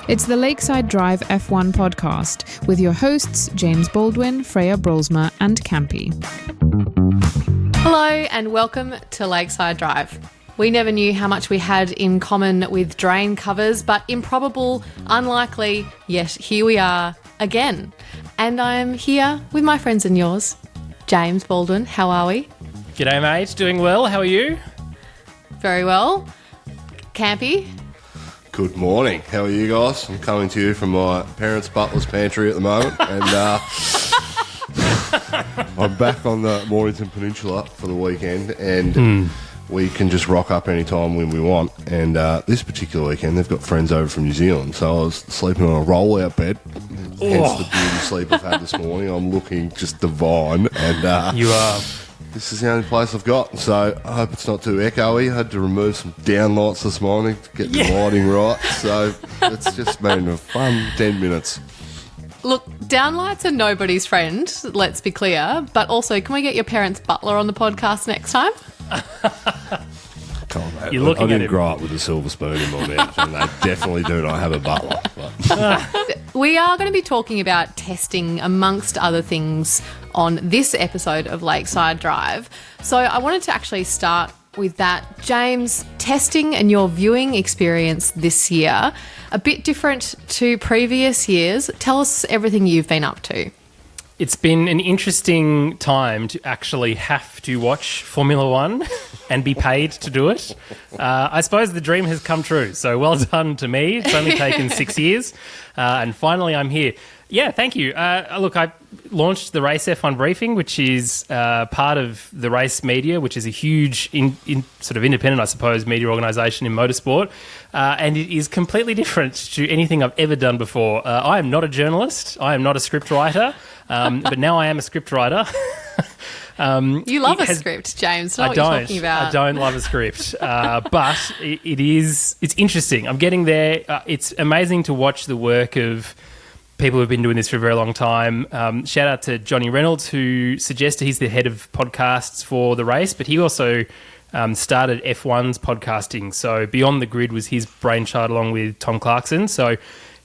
It's the Lakeside Drive F1 podcast with your hosts James Baldwin, Freya Brolsma and Campy. Hello and welcome to Lakeside Drive. We never knew how much we had in common with drain covers, but improbable, unlikely, yet here we are again. And I'm here with my friends and yours, James Baldwin. How are we? G'day mate, doing well, how are you? Very well. Campy? Good morning. How are you guys? I'm coming to you from my parents' butler's pantry at the moment, and I'm back on the Mornington Peninsula for the weekend, and we can just rock up anytime when we want. And this particular weekend, they've got friends over from New Zealand, so I was sleeping on a roll-out bed. Hence the beauty sleep I've had this morning. I'm looking just divine, and You are. this is the only place I've got, so I hope it's not too echoey. I had to remove some downlights this morning to get the lighting right, so it's just been a fun 10 minutes. Look, downlights are nobody's friend, let's be clear, but also can we get your parents' butler on the podcast next time? Come on, mate. You're looking I at didn't him. grow up with a silver spoon in my mouth, and they definitely do not have a butler. But. We are going to be talking about testing, amongst other things, on this episode of Lakeside Drive. So I wanted to actually start with that. James, testing and your viewing experience this year, a bit different to previous years. Tell us everything you've been up to. It's been an interesting time to actually have to watch Formula One and be paid to do it. I suppose the dream has come true, so well done to me. It's only taken 6 years, and finally I'm here. Yeah, thank you. Look, I launched the Race F1 Briefing, which is part of the Race Media, which is a huge, sort of independent, I suppose, media organisation in motorsport, and it is completely different to anything I've ever done before. I am not a journalist. I am not a script writer, but now I am a script writer. You love a script, James. I know what you're talking about. I don't love a script, but it's interesting. I'm getting there. It's amazing to watch the work of people who've been doing this for a very long time. Shout out to Johnny Reynolds, who suggested he's the head of podcasts for the race, but he also started F1's podcasting. So Beyond the Grid was his brainchild along with Tom Clarkson. So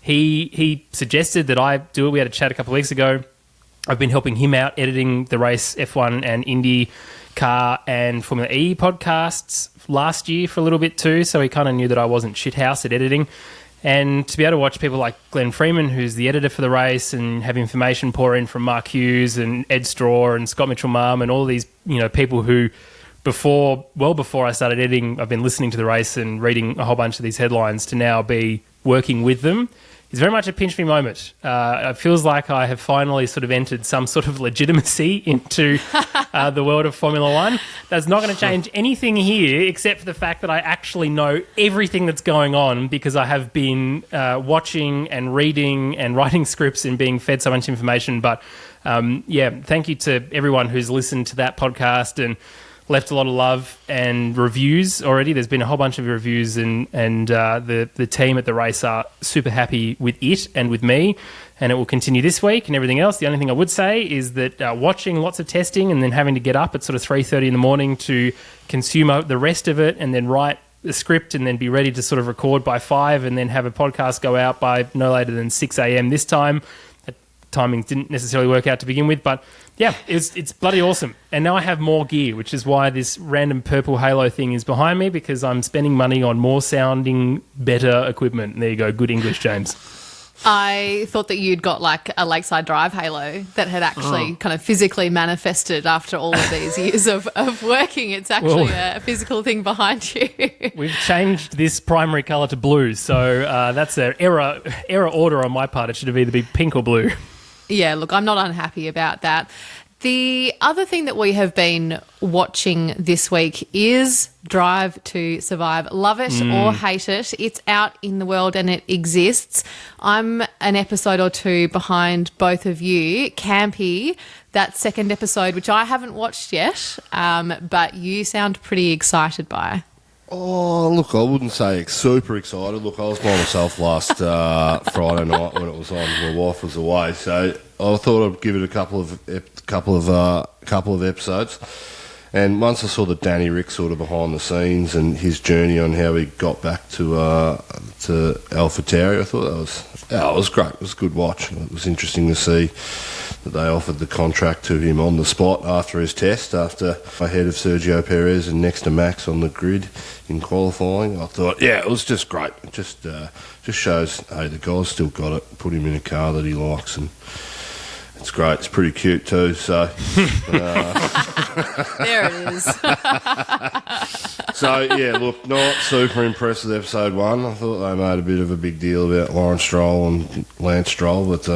he suggested that I do it. We had a chat a couple of weeks ago. I've been helping him out editing the Race F1 and Indy Car and Formula E podcasts last year for a little bit too. So he kind of knew that I wasn't shithouse at editing. And to be able to watch people like Glenn Freeman, who's the editor for the race, and have information pour in from Mark Hughes and Ed Straw and Scott Mitchell-Marm and all these, people who before I started editing, I've been listening to the race and reading a whole bunch of these headlines, to now be working with them. It's very much a pinch me moment. It feels like I have finally sort of entered some sort of legitimacy into the world of Formula One. That's not going to change anything here, except for the fact that I actually know everything that's going on, because I have been watching and reading and writing scripts and being fed so much information. But thank you to everyone who's listened to that podcast and left a lot of love and reviews already. There's been a whole bunch of reviews, and the team at the race are super happy with it and with me, and it will continue this week and everything else. The only thing I would say is that watching lots of testing and then having to get up at sort of 3:30 in the morning to consume the rest of it and then write the script and then be ready to sort of record by 5 and then have a podcast go out by no later than 6 a.m. this time. That timing didn't necessarily work out to begin with, but yeah, it's bloody awesome. And now I have more gear, which is why this random purple halo thing is behind me, because I'm spending money on more sounding, better equipment. And there you go. Good English, James. I thought that you'd got like a Lakeside Drive halo that had actually kind of physically manifested after all of these years of working. It's actually a physical thing behind you. We've changed this primary colour to blue, so that's an error order on my part. It should have either been pink or blue. Yeah, look, I'm not unhappy about that. The other thing that we have been watching this week is Drive to Survive. Love it or hate it, it's out in the world and it exists. I'm an episode or two behind both of you. Campy, that second episode, which I haven't watched yet, but you sound pretty excited by. Oh, look, I wouldn't say super excited. Look, I was by myself last Friday night when it was on. My wife was away, so I thought I'd give it a couple of episodes. And once I saw the Danny Rick sort of behind the scenes and his journey on how he got back to AlphaTauri, I thought it was great. It was a good watch. It was interesting to see that they offered the contract to him on the spot after his test, after ahead of Sergio Perez and next to Max on the grid in qualifying. I thought, it was just great. It just shows, hey, the guy's still got it. Put him in a car that he likes, and it's great. It's pretty cute too. So there it is. So look, not super impressed with episode 1. I thought they made a bit of a big deal about Lawrence Stroll and Lance Stroll, but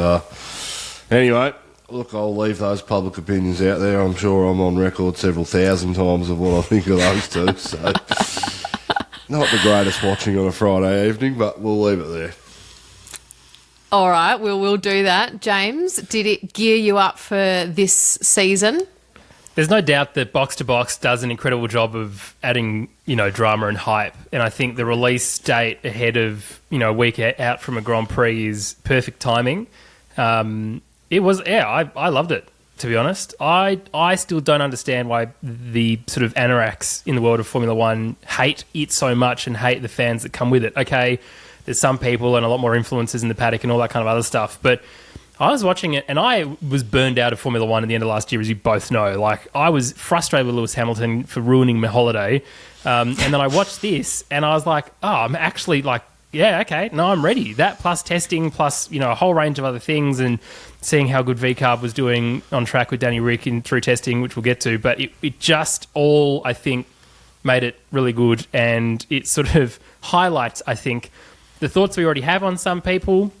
anyway. Look, I'll leave those public opinions out there. I'm sure I'm on record several thousand times of what I think of those two. So, not the greatest watching on a Friday evening, but we'll leave it there. All right, we'll do that. James, did it gear you up for this season? There's no doubt that Box to Box does an incredible job of adding, drama and hype. And I think the release date ahead of, a week out from a Grand Prix is perfect timing. It was, I loved it, to be honest. I still don't understand why the sort of anoraks in the world of Formula One hate it so much and hate the fans that come with it. Okay, there's some people and a lot more influencers in the paddock and all that kind of other stuff, but I was watching it and I was burned out of Formula One at the end of last year, as you both know. Like, I was frustrated with Lewis Hamilton for ruining my holiday, and then I watched this and I was like, I'm actually like, yeah, okay, no, I'm ready. That plus testing plus, a whole range of other things and seeing how good VCarb was doing on track with Danny Rick through testing, which we'll get to. But it just all, I think, made it really good. And it sort of highlights, I think, the thoughts we already have on some people,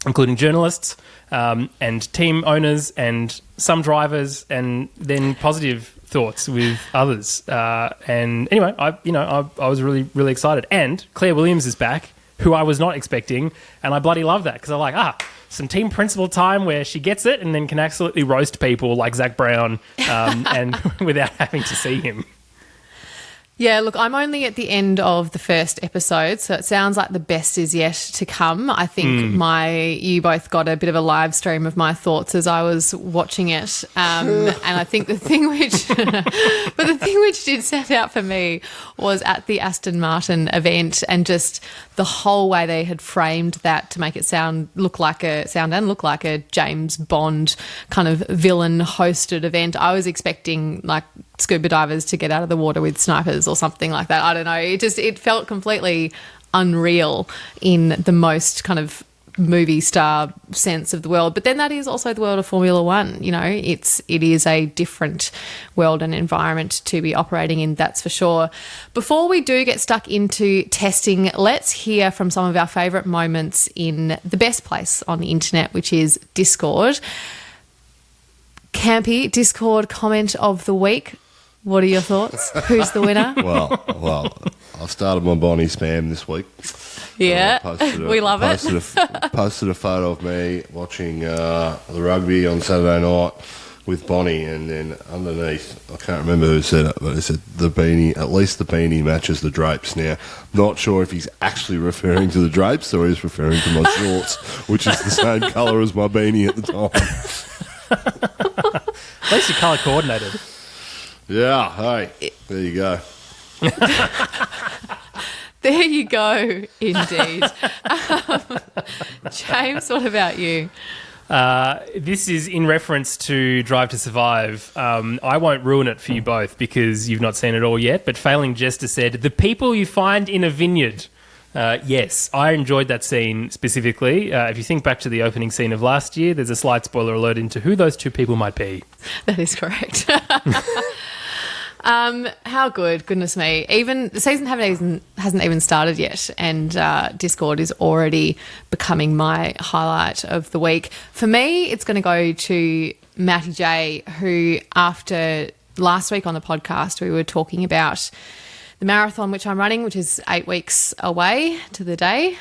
including journalists and team owners and some drivers, and then positive thoughts with others. And anyway, I was really, really excited. And Claire Williams is back, who I was not expecting, and I bloody love that because I'm like, some team principal time where she gets it and then can absolutely roast people like Zach Brown and without having to see him. Yeah, look, I'm only at the end of the first episode, so it sounds like the best is yet to come. I think you both got a bit of a live stream of my thoughts as I was watching it, and I think the thing which did set out for me was at the Aston Martin event, and just the whole way they had framed that to make it look like a James Bond kind of villain hosted event. I was expecting like scuba divers to get out of the water with snipers or something like that. I don't know. It felt completely unreal in the most kind of movie star sense of the world. But then that is also the world of Formula One. It is a different world and environment to be operating in, that's for sure. Before we do get stuck into testing, let's hear from some of our favourite moments in the best place on the internet, which is Discord. Campy, Discord comment of the week. What are your thoughts? Who's the winner? Well, I've started my Bonnie spam this week. Yeah, we love it. Posted a photo of me watching the rugby on Saturday night with Bonnie, and then underneath, I can't remember who said it, but it said at least the beanie matches the drapes. Now, not sure if he's actually referring to the drapes or he's referring to my shorts, which is the same colour as my beanie at the time. At least you're colour coordinated. Yeah, hey, there you go. There you go, indeed. James, what about you? This is in reference to Drive to Survive. I won't ruin it for you both because you've not seen it all yet, but Failing Jester said, the people you find in a vineyard. Yes, I enjoyed that scene specifically. If you think back to the opening scene of last year, there's a slight spoiler alert into who those two people might be. That is correct. How good, goodness me. Even the season hasn't even started yet, and Discord is already becoming my highlight of the week. For me, it's going to go to Matty J, who after last week on the podcast, we were talking about the marathon which I'm running, which is 8 weeks away to the day.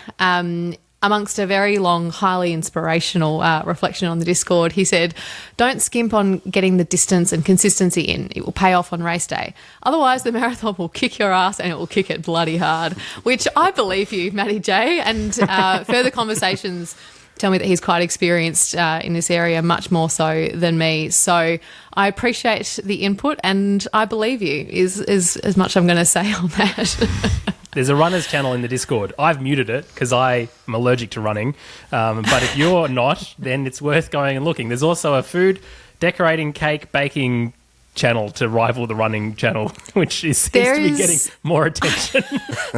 Amongst a very long, highly inspirational reflection on the Discord, he said, don't skimp on getting the distance and consistency in. It will pay off on race day. Otherwise, the marathon will kick your ass and it will kick it bloody hard, which I believe you, Matty J. And further conversations tell me that he's quite experienced in this area, much more so than me. So I appreciate the input, and I believe you is as much I'm going to say on that. There's a runners channel in the Discord. I've muted it because I am allergic to running. But if you're not, then it's worth going and looking. There's also a food, decorating, cake, baking channel to rival the running channel, which seems to be getting more attention.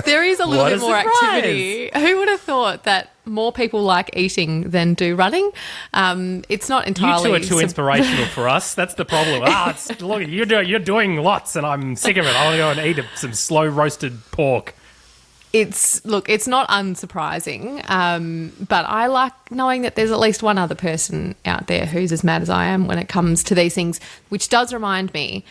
There is a little bit more surprise. activity. Who would have thought that more people like eating than do running? It's not entirely... You two are too inspirational for us. That's the problem. Look, you're doing lots and I'm sick of it. I want to go and eat some slow roasted pork. It's not unsurprising, but I like knowing that there's at least one other person out there who's as mad as I am when it comes to these things, which does remind me,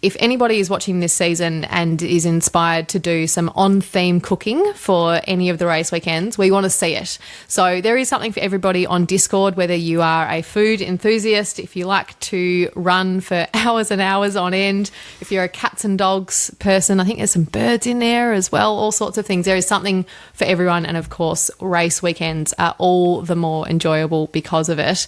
if anybody is watching this season and is inspired to do some on-theme cooking for any of the race weekends, we want to see it. So there is something for everybody on Discord, whether you are a food enthusiast, if you like to run for hours and hours on end, if you're a cats and dogs person, I think there's some birds in there as well, all sorts of things. There is something for everyone, and of course, race weekends are all the more enjoyable because of it.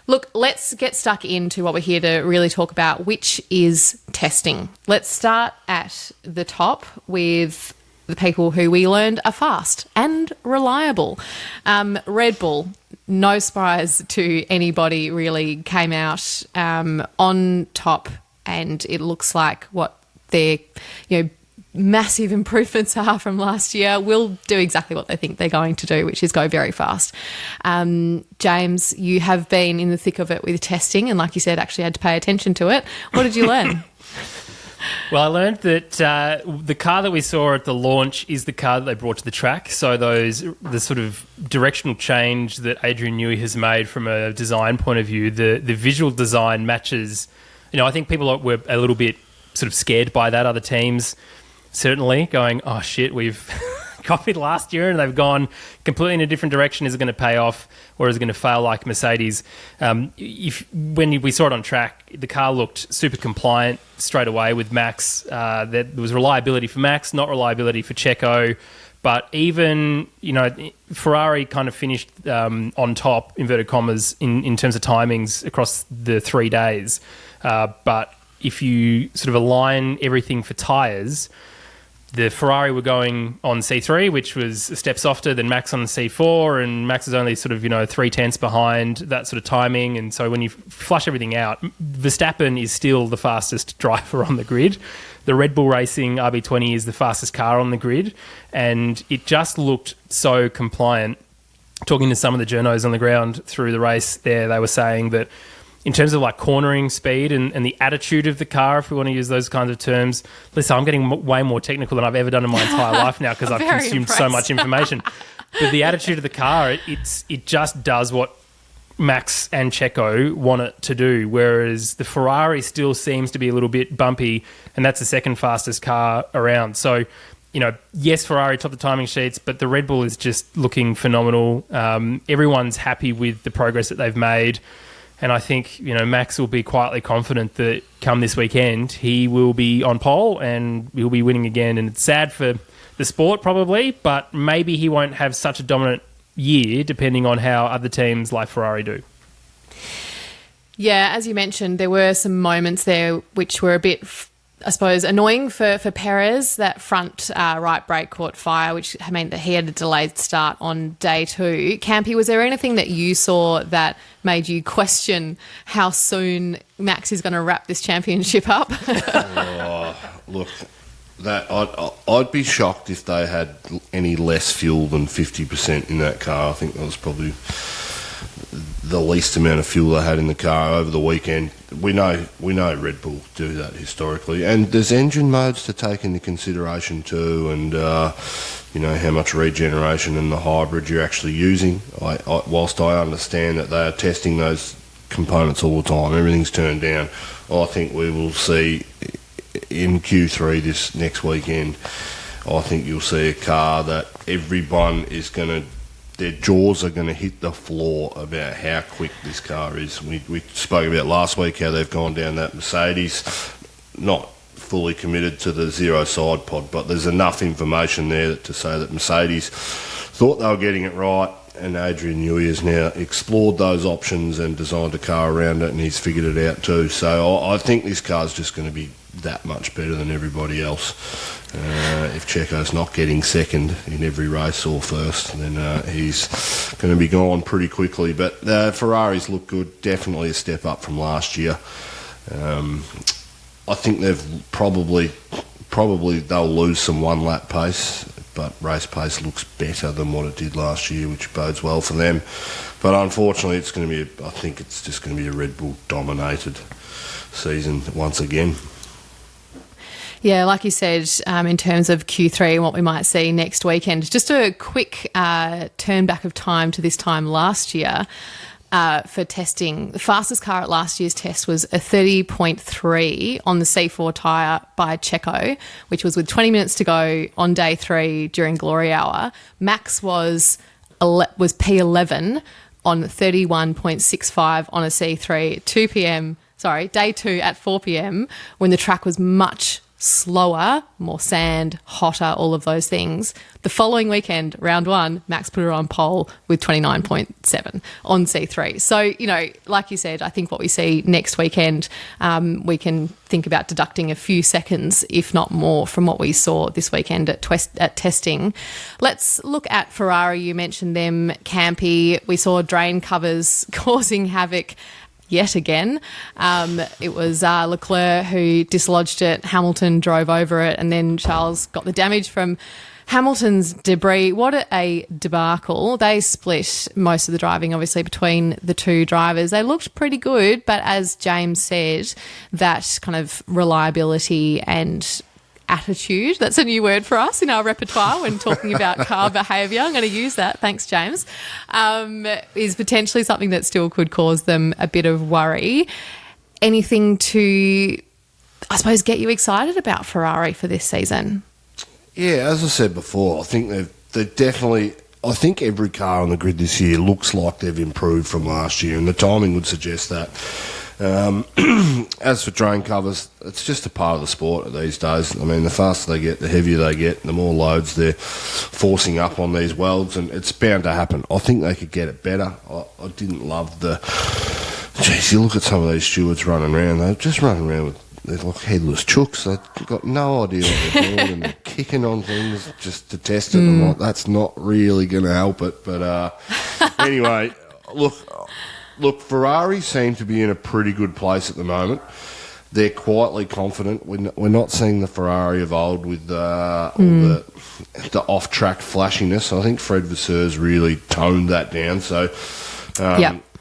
Look, let's get stuck into what we're here to really talk about, which is testing. Let's start at the top with the people who we learned are fast and reliable. Red Bull, no surprise to anybody, really came out on top, and it looks like what their massive improvements are from last year will do exactly what they think they're going to do, which is go very fast. James, you have been in the thick of it with testing, and like you said, actually had to pay attention to it. What did you learn? Well, I learned that the car that we saw at the launch is the car that they brought to the track. So the sort of directional change that Adrian Newey has made from a design point of view, the visual design matches. I think people were a little bit sort of scared by that. Other teams certainly going, oh shit, we've copied last year and they've gone completely in a different direction. Is it going to pay off, or is it going to fail like Mercedes? When we saw it on track, the car looked super compliant straight away with Max. There was reliability for Max, not reliability for Checo. But even, Ferrari kind of finished on top, inverted commas, in terms of timings across the 3 days. But if you sort of align everything for tyres, the Ferrari were going on C3, which was a step softer than Max on C4, and Max is only sort of, 3/10 behind that sort of timing. And so when you flush everything out, Verstappen is still the fastest driver on the grid. The Red Bull Racing RB20 is the fastest car on the grid, and it just looked so compliant. Talking to some of the journos on the ground through the race there, they were saying that in terms of like cornering speed and the attitude of the car, if we want to use those kinds of terms. Listen, I'm getting way more technical than I've ever done in my entire life now because I've consumed so much information. But the attitude of the car, it just does what Max and Checo want it to do, whereas the Ferrari still seems to be a little bit bumpy, and that's the second fastest car around. So, yes, Ferrari top the timing sheets, but the Red Bull is just looking phenomenal. Everyone's happy with the progress that they've made. And I think, Max will be quietly confident that come this weekend, he will be on pole and he'll be winning again. And it's sad for the sport probably, but maybe he won't have such a dominant year depending on how other teams like Ferrari do. Yeah, as you mentioned, there were some moments there which were a bit, I suppose, annoying for Perez. That front right brake caught fire, which meant that he had a delayed start on day 2. Campy, was there anything that you saw that made you question how soon Max is going to wrap this championship up? Look, I'd be shocked if they had any less fuel than 50% in that car. I think that was probably the least amount of fuel they had in the car over the weekend. We know Red Bull do that historically, and there's engine modes to take into consideration too, and how much regeneration and the hybrid you're actually using. Whilst I understand that they are testing those components all the time, everything's turned down. I think we will see in Q3 this next weekend, I think you'll see a car that everyone is going to, their jaws are going to hit the floor about how quick this car is. We spoke about last week how they've gone down that Mercedes, not fully committed to the zero side pod, but there's enough information there to say that Mercedes thought they were getting it right, Adrian Newey has now explored those options and designed a car around it, and he's figured it out too. So I think this car's just going to be that much better than everybody else. If Checo's not getting second in every race or first, then he's going to be gone pretty quickly. But Ferraris look good, definitely a step up from last year. I think they've probably they'll lose some one-lap pace, but race pace looks better than what it did last year, which bodes well for them. But unfortunately, I think it's just going to be a Red Bull dominated season once again. Yeah, like you said, in terms of Q3 and what we might see next weekend, just a quick turn back of time to this time last year for testing. The fastest car at last year's test was a 30.3 on the C4 tyre by Checo, which was with 20 minutes to go on day 3 during Glory Hour. Max was P11 on 31.65 on a C3 day 2 at 4 p.m. when the track was much slower, more sand, hotter, all of those things. The following weekend, round 1, Max put her on pole with 29.7 on C3. So, like you said, I think what we see next weekend, we can think about deducting a few seconds, if not more, from what we saw this weekend at testing. Let's look at Ferrari. You mentioned them, Campy. We saw drain covers causing havoc yet again. It was Leclerc who dislodged it, Hamilton drove over it, and then Charles got the damage from Hamilton's debris. What a debacle. They split most of the driving, obviously, between the two drivers. They looked pretty good, but as James said, that kind of reliability and attitude, that's a new word for us in our repertoire when talking about car behaviour. I'm going to use that, thanks James, is potentially something that still could cause them a bit of worry. Anything to, I suppose, get you excited about Ferrari for this season? Yeah, as I said before, I think they've definitely, I think every car on the grid this year looks like they've improved from last year, and the timing would suggest that. As for drain covers, it's just a part of the sport these days. I mean, the faster they get, the heavier they get, the more loads they're forcing up on these welds, and it's bound to happen. I think they could get it better. I didn't love Jeez, you look at some of these stewards running around, they're just running around with, they're like headless chooks. They've got no idea what they're doing, and they're kicking on things just to test it. I'm like, that's not really going to help it. But anyway, Look, Ferrari seem to be in a pretty good place at the moment. They're quietly confident. We're not seeing the Ferrari of old with all the off-track flashiness. I think Fred Vasseur's really toned that down. So,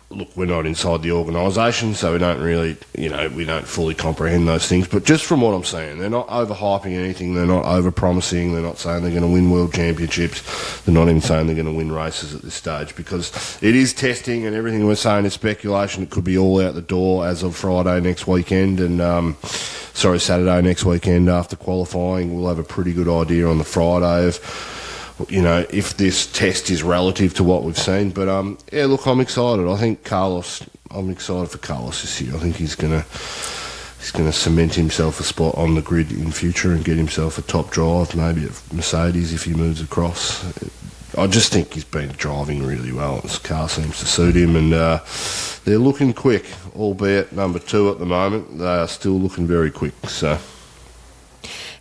look, we're not inside the organisation, so we don't really, we don't fully comprehend those things. But just from what I'm seeing, they're not overhyping anything. They're not over-promising. They're not saying they're going to win world championships. They're not even saying they're going to win races at this stage, because it is testing, and everything we're saying is speculation. It could be all out the door as of Saturday next weekend after qualifying. We'll have a pretty good idea on the Friday of if this test is relative to what we've seen. But, look, I'm excited. I think I'm excited for Carlos this year. I think he's going to cement himself a spot on the grid in future and get himself a top drive, maybe at Mercedes if he moves across. I just think he's been driving really well. This car seems to suit him, and they're looking quick, albeit number 2 at the moment. They are still looking very quick, so...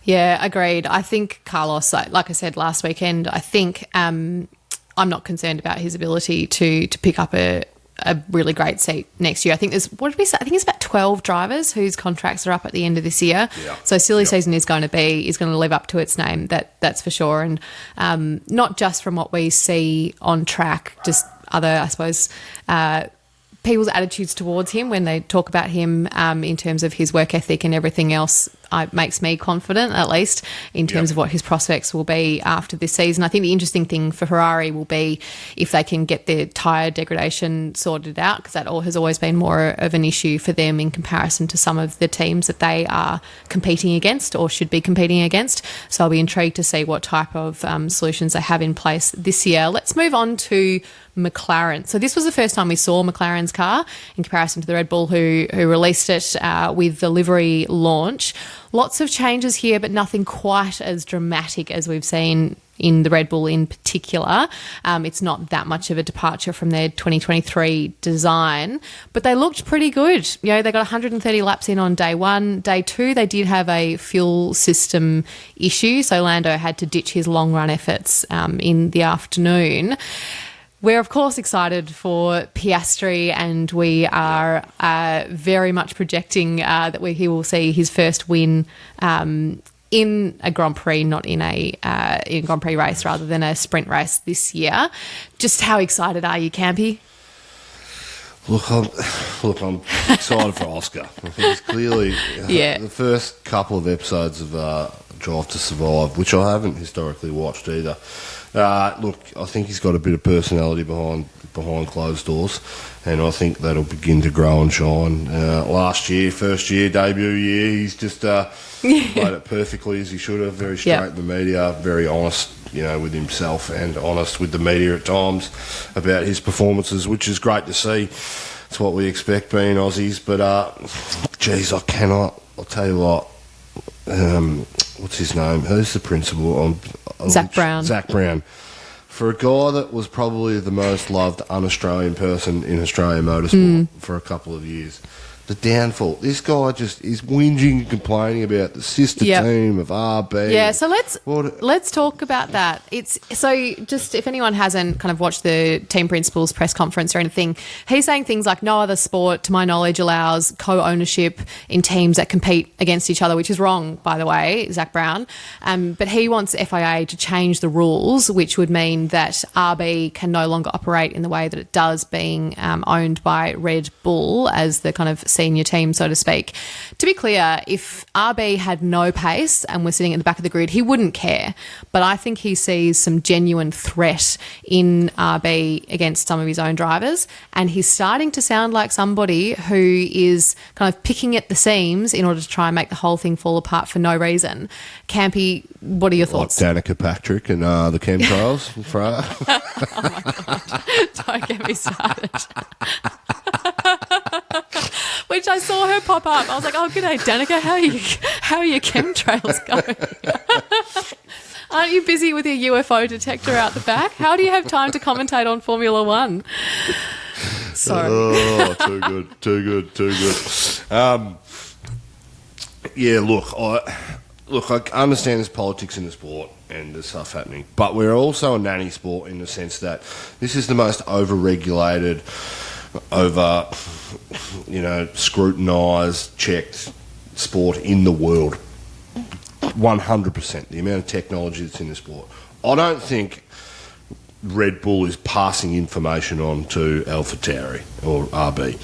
Yeah, agreed. I think Carlos, like I said last weekend, I think I'm not concerned about his ability to pick up a really great seat next year. I think there's, what did we say? I think it's about 12 drivers whose contracts are up at the end of this year. Yeah. So silly season is going to live up to its name. That's for sure. And not just from what we see on track, just other, I suppose, people's attitudes towards him when they talk about him in terms of his work ethic and everything else makes me confident, at least, in terms of what his prospects will be after this season. I think the interesting thing for Ferrari will be if they can get their tyre degradation sorted out, because that has always been more of an issue for them in comparison to some of the teams that they are competing against or should be competing against. So I'll be intrigued to see what type of solutions they have in place this year. Let's move on to McLaren. So this was the first time we saw McLaren's car in comparison to the Red Bull who released it with the livery launch. Lots of changes here, but nothing quite as dramatic as we've seen in the Red Bull in particular. It's not that much of a departure from their 2023 design, but they looked pretty good. You know, they got 130 laps in on day one. Day two, they did have a fuel system issue, so Lando had to ditch his long run efforts in the afternoon. We're, of course, excited for Piastri, and we are very much projecting that he will see his first win in a Grand Prix, not in a Grand Prix race, rather than a sprint race this year. Just how excited are you, Campy? I'm excited for Oscar. I think it's clearly the first couple of episodes of Drive to Survive, which I haven't historically watched either. I think he's got a bit of personality behind closed doors, and I think that'll begin to grow and shine. Last year, first year, debut year, he's just played it perfectly as he should have. Very straight in the media, very honest, with himself and honest with the media at times about his performances, which is great to see. It's what we expect being Aussies. But, I cannot. I'll tell you what. What's his name? Who's the principal? Zach Brown. Zach Brown. For a guy that was probably the most loved un-Australian person in Australian motorsport for a couple of years, the downfall. This guy just is whinging and complaining about the sister team of RB. Yeah, so let's talk about that. It's so just if anyone hasn't kind of watched the team principal's press conference or anything, he's saying things like no other sport, to my knowledge, allows co-ownership in teams that compete against each other, which is wrong, by the way, Zach Brown. But he wants FIA to change the rules, which would mean that RB can no longer operate in the way that it does, being owned by Red Bull as the kind of senior team, so to speak. To be clear, if RB had no pace and was sitting at the back of the grid, he wouldn't care. But I think he sees some genuine threat in RB against some of his own drivers, and he's starting to sound like somebody who is kind of picking at the seams in order to try and make the whole thing fall apart for no reason. Campy, what are your thoughts? Like Danica Patrick and the chemtrails. Oh my God. Don't get me started. Which I saw her pop up. I was like, oh, g'day, Danica. How are your chemtrails going? Aren't you busy with your UFO detector out the back? How do you have time to commentate on Formula One? Sorry. Oh, too good. I understand there's politics in the sport and there's stuff happening, but we're also a nanny sport in the sense that this is the most over-regulated, scrutinised, checked sport in the world. 100%. The amount of technology that's in the sport. I don't think Red Bull is passing information on to AlphaTauri or RB.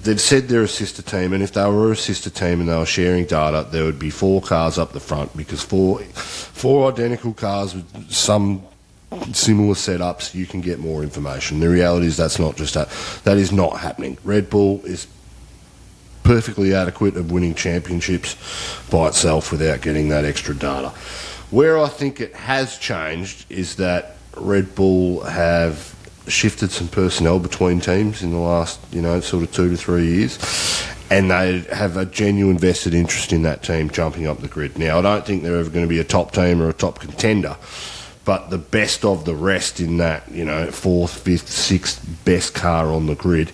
They've said they're a sister team, and if they were a sister team and they were sharing data, there would be 4 cars up the front, because four identical cars with some similar setups, you can get more information. The reality is that is not happening. Red Bull is perfectly adequate of winning championships by itself without getting that extra data. Where I think it has changed is that Red Bull have shifted some personnel between teams in the last, sort of 2 to 3 years, and they have a genuine vested interest in that team jumping up the grid. Now, I don't think they're ever going to be a top team or a top contender, but the best of the rest in that, 4th, 5th, 6th best car on the grid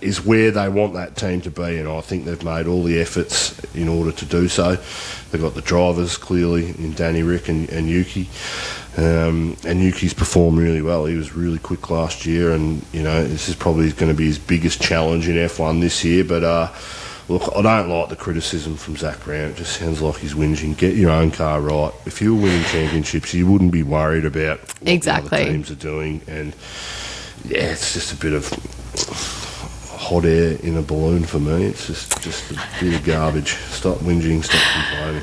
is where they want that team to be, and I think they've made all the efforts in order to do so. They've got the drivers, clearly, in Danny Rick and Yuki. And Yuki's performed really well. He was really quick last year, and this is probably going to be his biggest challenge in F1 this year. But I don't like the criticism from Zach Brown. It just sounds like he's whinging. Get your own car right. If you were winning championships, you wouldn't be worried about what the other teams are doing. And it's just a bit of hot air in a balloon for me. It's just a bit of garbage. Stop whinging. Stop complaining.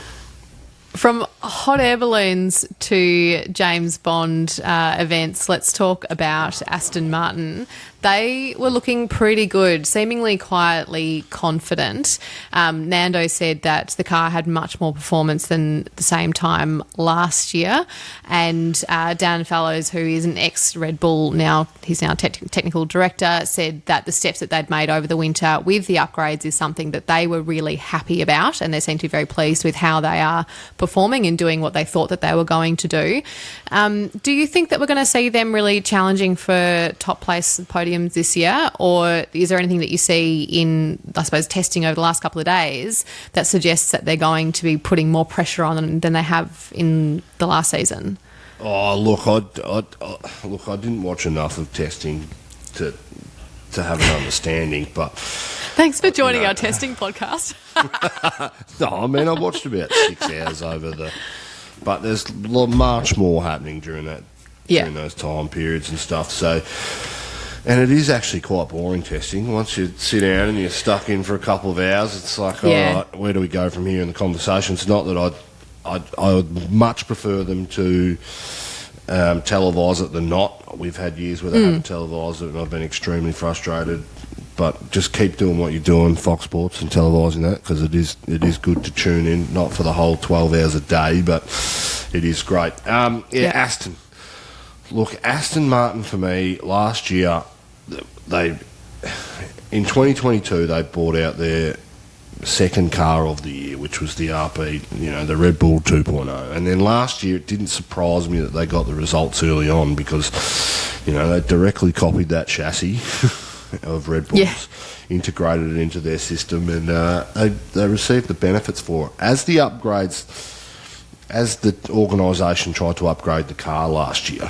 From hot air balloons to James Bond events, let's talk about Aston Martin. They were looking pretty good, seemingly quietly confident. Nando said that the car had much more performance than the same time last year. And Dan Fallows, who is an ex-Red Bull now, he's now technical director, said that the steps that they'd made over the winter with the upgrades is something that they were really happy about, and they seem to be very pleased with how they are performing and doing what they thought that they were going to do. Do you think that we're going to see them really challenging for top place podiums this year, or is there anything that you see in, I suppose, testing over the last couple of days that suggests that they're going to be putting more pressure on them than they have in the last season? Oh, look, I didn't watch enough of testing to have an understanding, but thanks for joining our testing podcast. No, I mean, I watched about 6 hours but there's much more happening during those time periods and stuff. So, and it is actually quite boring testing. Once you sit down and you're stuck in for a couple of hours, it's like, all right, where do we go from here in the conversation? It's not that I would much prefer them to televise it than not. We've had years where they haven't televised it, and I've been extremely frustrated. But just keep doing what you're doing, Fox Sports, and televising that, because it is good to tune in, not for the whole 12 hours a day, but it is great. Aston. Look, Aston Martin for me last year, in 2022 they brought out their second car of the year, which was the RP, the Red Bull 2.0. And then last year it didn't surprise me that they got the results early on, because they directly copied that chassis of Red Bulls, integrated it into their system, and they received the benefits for it. As the organisation tried to upgrade the car last year,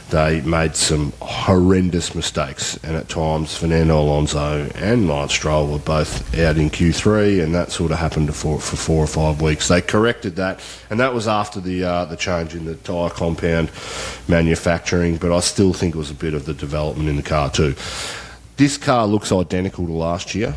they made some horrendous mistakes, and at times Fernando Alonso and Lance Stroll were both out in Q3, and that sort of happened for 4 or 5 weeks. They corrected that, and that was after the change in the tyre compound manufacturing, but I still think it was a bit of the development in the car too. This car looks identical to last year,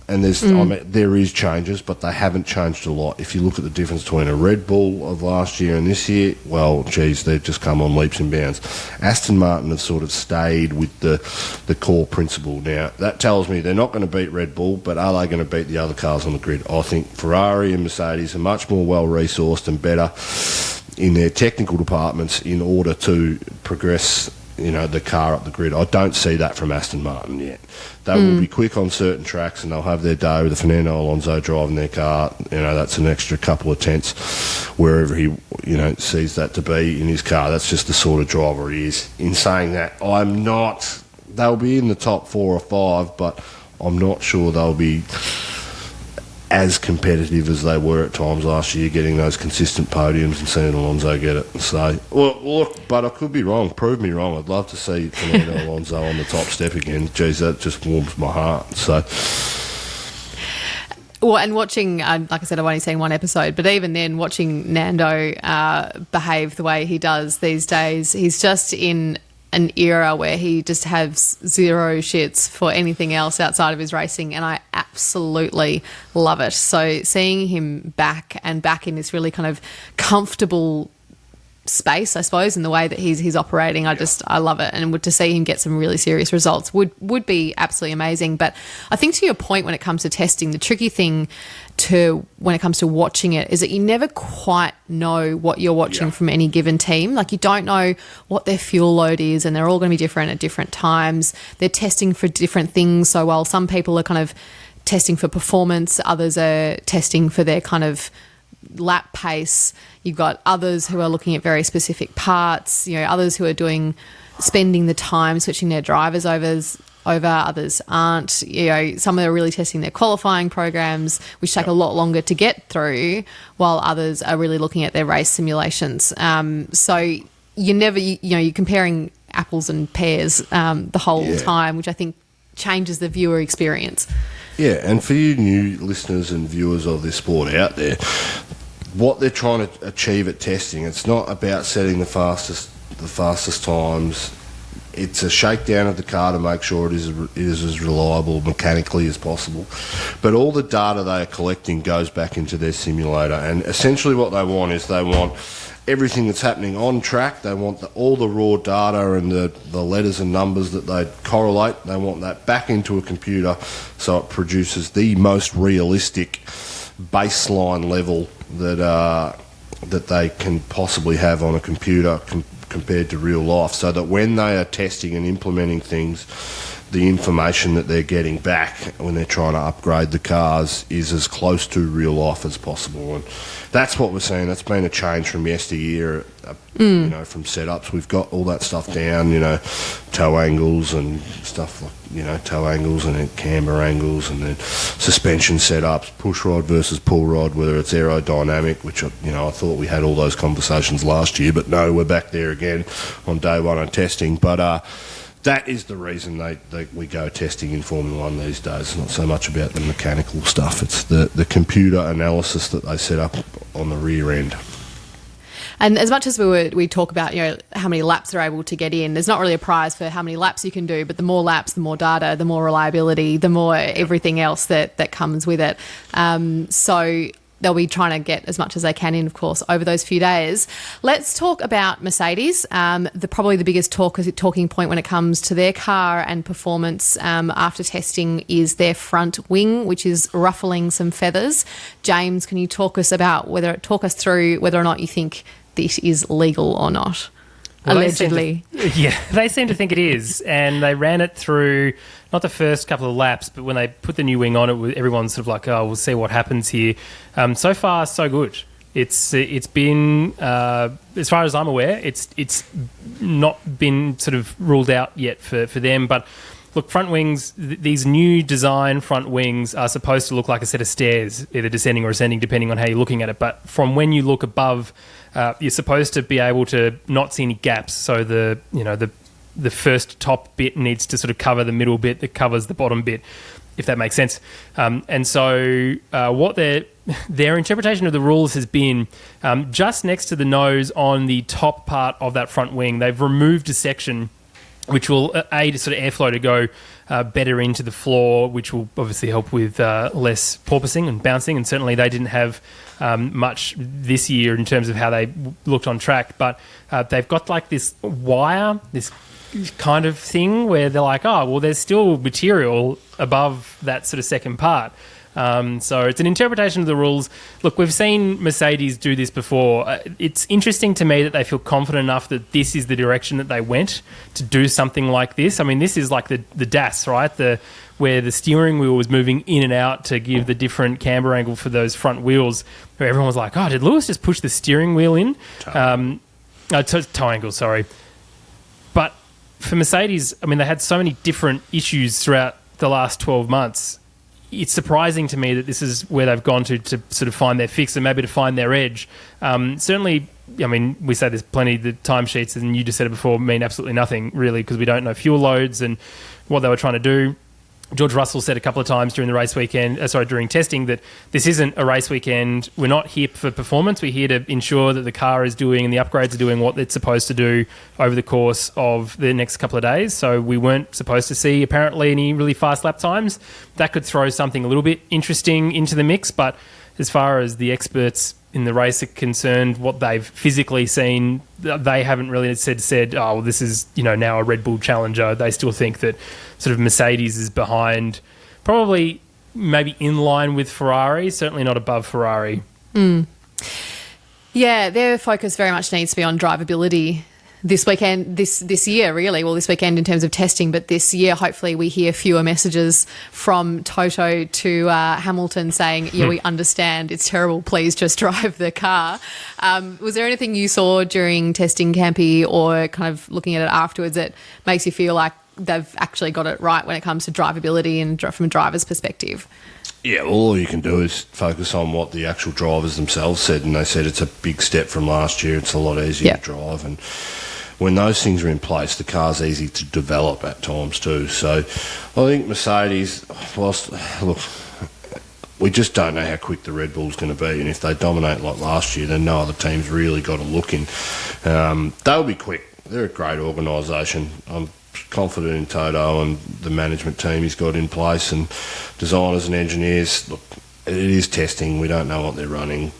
and there is changes, but they haven't changed a lot. If you look at the difference between a Red Bull of last year and this year, well, geez, they've just come on leaps and bounds. Aston Martin have sort of stayed with the core principle. Now, that tells me they're not going to beat Red Bull, but are they going to beat the other cars on the grid? I think Ferrari and Mercedes are much more well-resourced and better in their technical departments in order to progress the car up the grid. I don't see that from Aston Martin yet. They will be quick on certain tracks, and they'll have their day with Fernando Alonso driving their car. That's an extra couple of tenths wherever he, sees that to be in his car. That's just the sort of driver he is. In saying that, they'll be in the top 4 or 5, but I'm not sure they'll be as competitive as they were at times last year, getting those consistent podiums and seeing Alonso get it. So, look, but I could be wrong. Prove me wrong. I'd love to see Fernando Alonso on the top step again. Geez, that just warms my heart. So, well, and watching, like I said, I've only seen one episode, but even then, watching Nando behave the way he does these days, he's just in an era where he just has zero shits for anything else outside of his racing, and I absolutely love it. So seeing him back in this really kind of comfortable space, I suppose, in the way that he's operating, I love it, and to see him get some really serious results would be absolutely amazing. But I think, to your point, when it comes to testing, the tricky thing when it comes to watching it is that you never quite know what you're watching from any given team. Like, you don't know what their fuel load is, and they're all going to be different at different times. They're testing for different things. So while some people are kind of testing for performance, others are testing for their kind of lap pace. You've got others who are looking at very specific parts, others who are spending the time switching their drivers over, others aren't. Some are really testing their qualifying programs, which take a lot longer to get through, while others are really looking at their race simulations. So you're comparing apples and pears the whole time, which I think changes the viewer experience. Yeah, and for you new listeners and viewers of this sport out there, what they're trying to achieve at testing, it's not about setting the fastest times it's a shakedown of the car to make sure it is as reliable mechanically as possible. But all the data they are collecting goes back into their simulator, and essentially what they want is everything that's happening on track. They want all the raw data and the letters and numbers that they correlate. They want that back into a computer so it produces the most realistic baseline level that they can possibly have on a computer compared to real life, so that when they are testing and implementing things, the information that they're getting back when they're trying to upgrade the cars is as close to real life as possible. And that's what we're seeing. That's been a change from yesteryear, from setups. We've got all that stuff down, toe angles and stuff like, toe angles and then camber angles and then suspension setups, push rod versus pull rod, whether it's aerodynamic, which, I thought we had all those conversations last year, but no, we're back there again on day one of testing. But, that is the reason we go testing in Formula 1 these days. It's not so much about the mechanical stuff. It's the computer analysis that they set up on the rear end. And as much as we talk about, how many laps they're able to get in, there's not really a prize for how many laps you can do, but the more laps, the more data, the more reliability, the more everything else that comes with it. So they'll be trying to get as much as they can in, of course, over those few days. Let's talk about Mercedes. Probably the biggest talking point when it comes to their car and performance after testing is their front wing, which is ruffling some feathers. James, can you talk us through whether or not you think this is legal or not? Well, allegedly. They seem to think it is, and they ran it through not the first couple of laps, but when they put the new wing on it, everyone's sort of like, oh, we'll see what happens here. So far, so good. It's been, as far as I'm aware, it's not been sort of ruled out yet for them, but look, front wings, these new design front wings are supposed to look like a set of stairs, either descending or ascending, depending on how you're looking at it. But from when you look above, you're supposed to be able to not see any gaps. So the first top bit needs to sort of cover the middle bit that covers the bottom bit, if that makes sense. And so what their interpretation of the rules has been just next to the nose on the top part of that front wing, they've removed a section which will aid sort of airflow to go better into the floor, which will obviously help with less porpoising and bouncing. And certainly they didn't have much this year in terms of how they looked on track. But they've got like this wire, this kind of thing where they're like, oh, well, there's still material above that sort of second part. So it's an interpretation of the rules. Look, we've seen Mercedes do this before. It's interesting to me that they feel confident enough that this is the direction that they went to do something like this. I mean, this is like the DAS, right? Where the steering wheel was moving in and out to give the different camber angle for those front wheels, where everyone was like, oh, did Lewis just push the steering wheel in? Toe angle, sorry. But for Mercedes, I mean, they had so many different issues throughout the last 12 months. It's surprising to me that this is where they've gone to sort of find their fix and maybe to find their edge. Certainly, I mean, we say there's plenty, the timesheets, and you just said it before, mean absolutely nothing, really, because we don't know fuel loads and what they were trying to do. George Russell said a couple of times during during testing, that this isn't a race weekend. We're not here for performance. We're here to ensure that the car is doing and the upgrades are doing what it's supposed to do over the course of the next couple of days. So we weren't supposed to see, apparently, any really fast lap times. That could throw something a little bit interesting into the mix. But as far as the experts in the race are concerned, what they've physically seen, they haven't really said, oh, well, this is, now a Red Bull challenger. They still think that sort of Mercedes is behind, probably maybe in line with Ferrari, certainly not above Ferrari. Yeah, their focus very much needs to be on drivability this weekend, this year, really. Well, this weekend in terms of testing, but this year, hopefully, we hear fewer messages from Toto to Hamilton saying, yeah, we understand, it's terrible, please just drive the car. Was there anything you saw during testing, Campy, or kind of looking at it afterwards that makes you feel like they've actually got it right when it comes to drivability and from a driver's perspective? Yeah, well, all you can do is focus on what the actual drivers themselves said, and they said it's a big step from last year. It's a lot easier to drive, and when those things are in place, the car's easy to develop at times too. So I think Mercedes, look, we just don't know how quick the Red Bull's going to be, and if they dominate like last year, then no other team's really got a look in. They'll be quick. They're a great organisation. I'm confident in Toto and the management team he's got in place and designers and engineers. Look, it is testing. We don't know what they're running.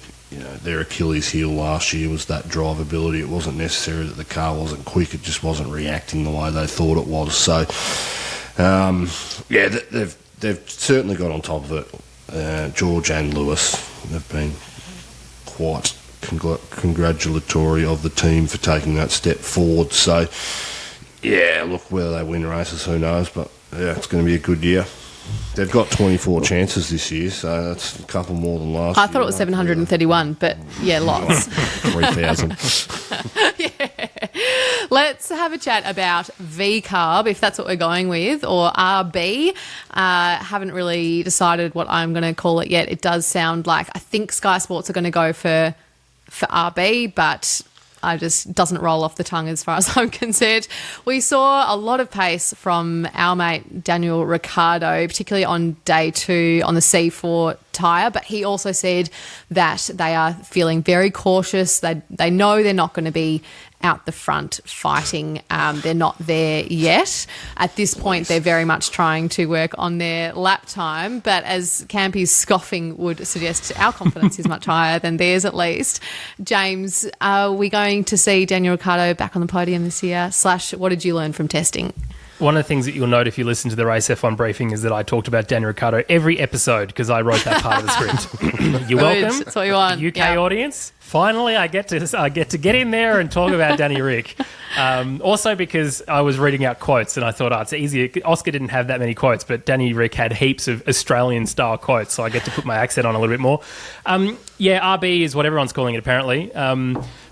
Their Achilles heel last year was that drivability. It wasn't necessarily that the car wasn't quick. It just wasn't reacting the way they thought it was. So, they've certainly got on top of it. George and Lewis have been quite congratulatory of the team for taking that step forward. So, look, whether they win races, who knows? But, it's going to be a good year. They've got 24 chances this year, so that's a couple more than last year. I thought it was 731, but lots. 3,000. Let's have a chat about V-carb, if that's what we're going with, or RB. Haven't really decided what I'm going to call it yet. It does sound like, I think Sky Sports are going to go for RB, but I just doesn't roll off the tongue as far as I'm concerned. We saw a lot of pace from our mate Daniel Ricciardo, particularly on day 2 on the C4 tyre, but he also said that they are feeling very cautious. They know they're not going to be out the front fighting. They're not there yet. At this point, they're very much trying to work on their lap time, but as Campy's scoffing would suggest, our confidence is much higher than theirs at least. James, are we going to see Daniel Ricciardo back on the podium this year? / what did you learn from testing? One of the things that you'll note if you listen to the Race F1 briefing is that I talked about Daniel Ricciardo every episode because I wrote that part of the script. You're welcome. That's what you want. UK audience. Finally, I get to get in there and talk about Danny Rick. Also because I was reading out quotes and I thought, it's easier. Oscar didn't have that many quotes, but Danny Rick had heaps of Australian-style quotes, so I get to put my accent on a little bit more. RB is what everyone's calling it, apparently.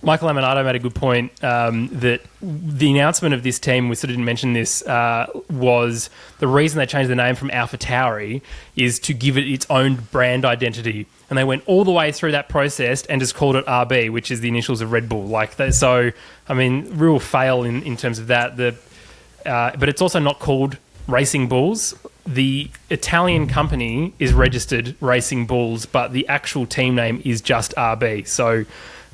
Michael Laminato made a good point that the announcement of this team, we sort of didn't mention this, was the reason they changed the name from AlphaTauri is to give it its own brand identity. And they went all the way through that process and just called it RB, which is the initials of Red Bull. Real fail in terms of that. But it's also not called Racing Bulls. The Italian company is registered Racing Bulls, but the actual team name is just RB. So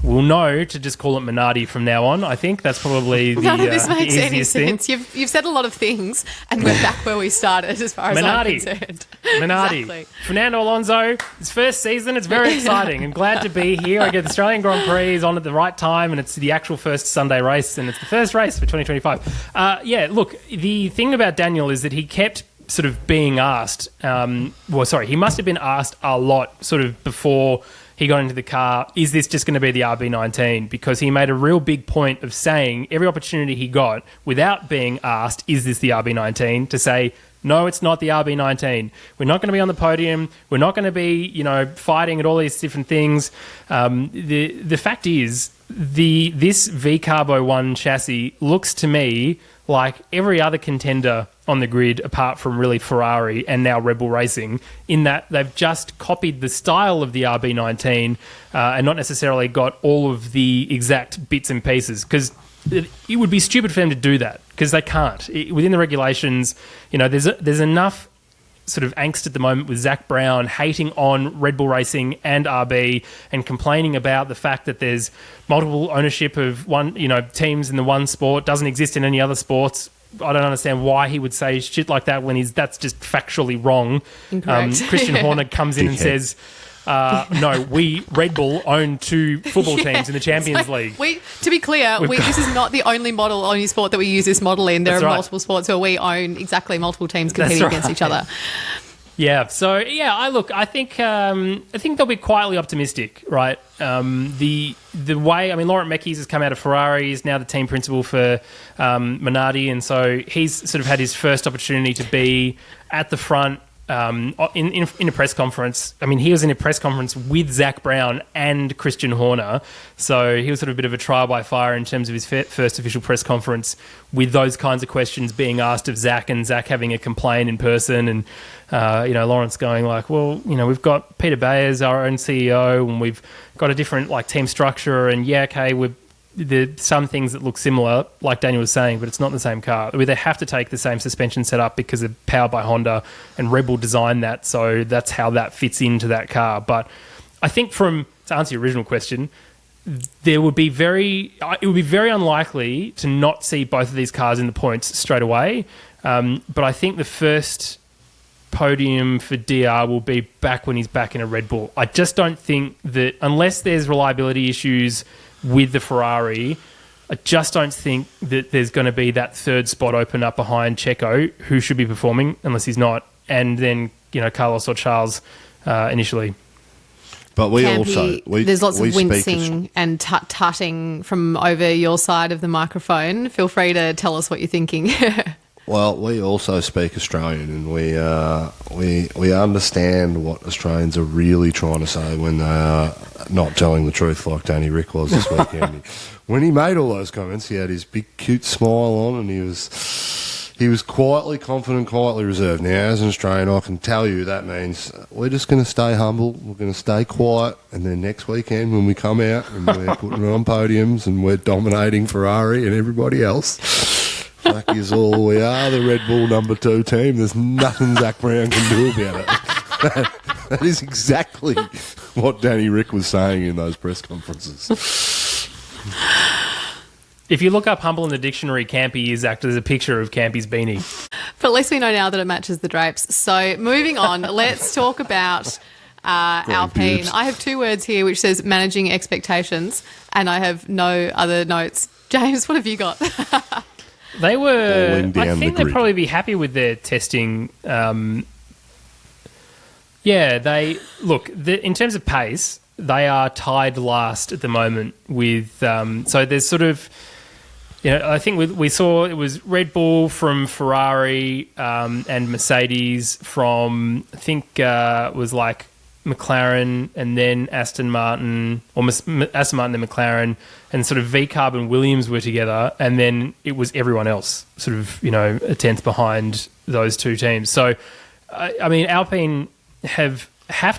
we'll know to just call it Minardi from now on. I think that's probably None of this the makes any easiest thing. sense. You've said a lot of things, and we're back where we started as far as I'm concerned. Minardi. Exactly. Fernando Alonso, his first season, it's very exciting. I'm glad to be here. I get the Australian Grand Prix is on at the right time, and it's the actual first Sunday race, and it's the first race for 2025. Look, the thing about Daniel is that he kept sort of being asked, he must have been asked a lot sort of before he got into the car, is this just going to be the RB19? Because he made a real big point of saying every opportunity he got without being asked, is this the RB19, to say, no, it's not the RB19. We're not going to be on the podium. We're not going to be, fighting at all these different things. The fact is, this V-Carbo 1 chassis looks to me like every other contender on the grid apart from really Ferrari and now Red Bull Racing, in that they've just copied the style of the RB19 and not necessarily got all of the exact bits and pieces, because it would be stupid for them to do that because they can't. Within the regulations, there's enough sort of angst at the moment with Zach Brown hating on Red Bull Racing and RB and complaining about the fact that there's multiple ownership of teams in the one sport, doesn't exist in any other sports. I don't understand why he would say shit like that when that's just factually wrong. Christian Horner comes in and says, no, we, Red Bull, own 2 football teams in the Champions League. To be clear, this is not the only sport that we use this model in. There are multiple sports where we own exactly multiple teams competing against each other. Yeah. So I think they'll be quietly optimistic, right? The way, Laurent Mekies has come out of Ferrari, he's now the team principal for Minardi, and so he's sort of had his first opportunity to be at the front. In a press conference. He was in a press conference with Zach Brown and Christian Horner, so he was sort of a bit of a trial by fire in terms of his first official press conference with those kinds of questions being asked of Zach, and Zach having a complaint in person, and Lawrence going like, well, we've got Peter Bayers, our own CEO, and we've got a different team structure, and there's some things that look similar, like Daniel was saying, but it's not the same car. They have to take the same suspension setup because of powered by Honda, and Red Bull designed that, so that's how that fits into that car. But I think to answer your original question, it would be very unlikely to not see both of these cars in the points straight away. But I think the first podium for DR will be back when he's back in a Red Bull. I just don't think that, unless there's reliability issues with the Ferrari, I just don't think that there's going to be that third spot open up behind Checo, who should be performing, unless he's not, and then Carlos or Charles initially. But Campy, there's lots of wincing and tutting from over your side of the microphone. Feel free to tell us what you're thinking. Well, we also speak Australian, and we understand what Australians are really trying to say when they are not telling the truth, like Danny Rick was this weekend. When he made all those comments, he had his big cute smile on, and he was quietly confident, quietly reserved. Now, as an Australian, I can tell you that means we're just going to stay humble, we're going to stay quiet, and then next weekend when we come out and we're putting it on podiums and we're dominating Ferrari and everybody else, fuck is all, we are the Red Bull number 2 team. There's nothing Zach Brown can do about it. That is exactly what Danny Rick was saying in those press conferences. If you look up humble in the dictionary, Campy is acted as a picture of Campy's beanie. But at least we know now that it matches the drapes. So moving on, let's talk about Alpine. Pubes. I have 2 words here which says managing expectations, and I have no other notes. James, what have you got? They were, I think they'd grid. probably be happy with their testing. In terms of pace, they are tied last at the moment with, so there's sort of, I think we saw it was Red Bull from Ferrari and Mercedes from, I think was like McLaren and then Aston Martin, or Aston Martin and McLaren, and sort of V-Carb and Williams were together, and then it was everyone else sort of, a tenth behind those 2 teams. So, I mean, Alpine have